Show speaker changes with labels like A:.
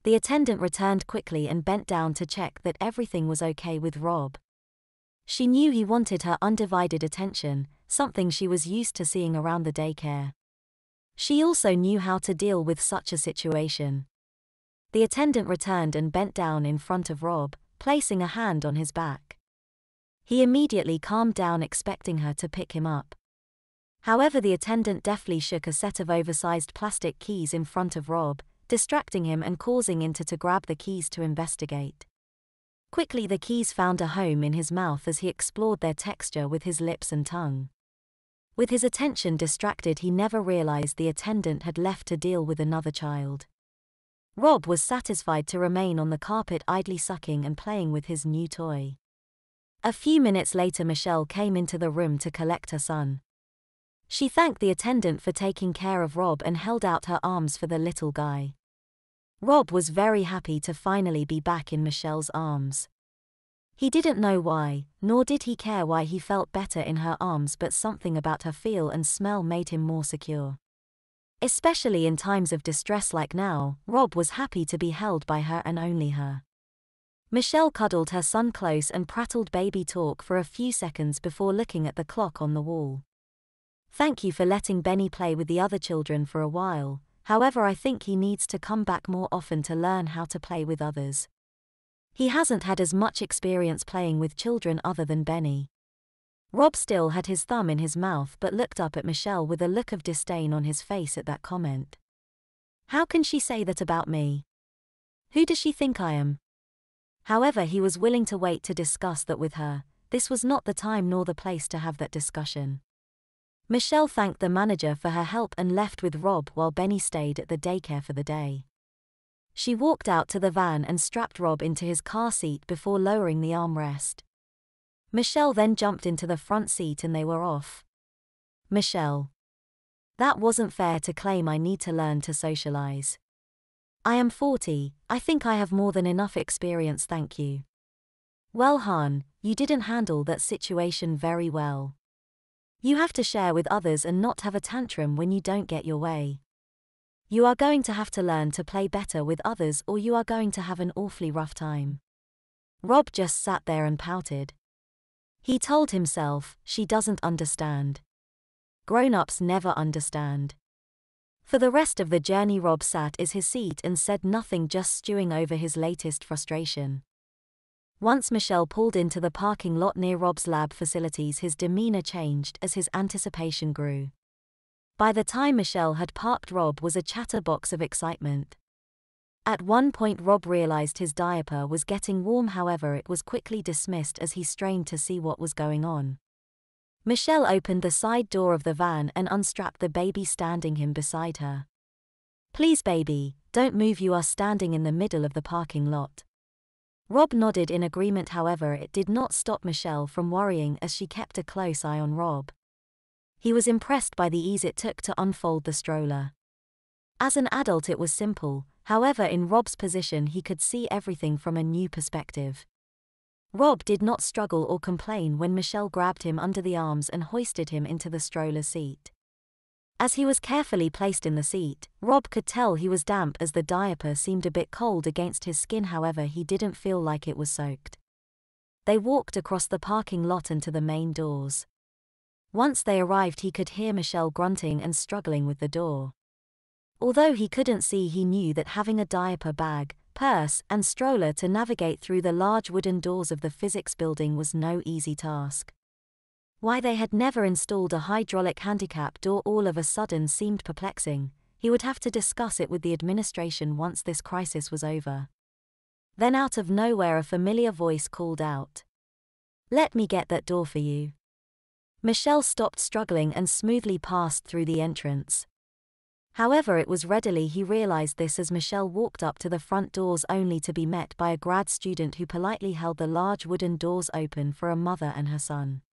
A: The attendant returned quickly and bent down to check that everything was okay with Rob. She knew he wanted her undivided attention, something she was used to seeing around the daycare. She also knew how to deal with such a situation. The attendant returned and bent down in front of Rob, placing a hand on his back. He immediately calmed down, expecting her to pick him up. However, the attendant deftly shook a set of oversized plastic keys in front of Rob, distracting him and causing him to grab the keys to investigate. Quickly the keys found a home in his mouth as he explored their texture with his lips and tongue. With his attention distracted, he never realized the attendant had left to deal with another child. Rob was satisfied to remain on the carpet idly sucking and playing with his new toy. A few minutes later, Michelle came into the room to collect her son. She thanked the attendant for taking care of Rob and held out her arms for the little guy. Rob was very happy to finally be back in Michelle's arms. He didn't know why, nor did he care why he felt better in her arms, but something about her feel and smell made him more secure. Especially in times of distress like now, Rob was happy to be held by her and only her. Michelle cuddled her son close and prattled baby talk for a few seconds before looking at the clock on the wall. "Thank you for letting Benny play with the other children for a while, however I think he needs to come back more often to learn how to play with others. He hasn't had as much experience playing with children other than Benny." Rob still had his thumb in his mouth but looked up at Michelle with a look of disdain on his face at that comment. "How can she say that about me? Who does she think I am?" However, he was willing to wait to discuss that with her. This was not the time nor the place to have that discussion. Michelle thanked the manager for her help and left with Rob while Benny stayed at the daycare for the day. She walked out to the van and strapped Rob into his car seat before lowering the armrest. Michelle then jumped into the front seat and they were off. "Michelle, that wasn't fair to claim I need to learn to socialize. I am 40, I think I have more than enough experience, thank you." "Well, Han, you didn't handle that situation very well. You have to share with others and not have a tantrum when you don't get your way. You are going to have to learn to play better with others or you are going to have an awfully rough time." Rob just sat there and pouted. He told himself, she doesn't understand. Grown-ups never understand. For the rest of the journey, Rob sat in his seat and said nothing, just stewing over his latest frustration. Once Michelle pulled into the parking lot near Rob's lab facilities, his demeanor changed as his anticipation grew. By the time Michelle had parked, Rob was a chatterbox of excitement. At one point Rob realized his diaper was getting warm, however it was quickly dismissed as he strained to see what was going on. Michelle opened the side door of the van and unstrapped the baby, standing him beside her. "Please baby, don't move, you are standing in the middle of the parking lot." Rob nodded in agreement, however it did not stop Michelle from worrying as she kept a close eye on Rob. He was impressed by the ease it took to unfold the stroller. As an adult it was simple, however in Rob's position he could see everything from a new perspective. Rob did not struggle or complain when Michelle grabbed him under the arms and hoisted him into the stroller seat. As he was carefully placed in the seat, Rob could tell he was damp as the diaper seemed a bit cold against his skin, however he didn't feel like it was soaked. They walked across the parking lot and to the main doors. Once they arrived he could hear Michelle grunting and struggling with the door. Although he couldn't see, he knew that having a diaper bag, purse, and stroller to navigate through the large wooden doors of the physics building was no easy task. Why they had never installed a hydraulic handicap door all of a sudden seemed perplexing. He would have to discuss it with the administration once this crisis was over. Then out of nowhere a familiar voice called out, "Let me get that door for you." Michelle stopped struggling and smoothly passed through the entrance. However, it was readily he realized this as Michelle walked up to the front doors only to be met by a grad student who politely held the large wooden doors open for a mother and her son.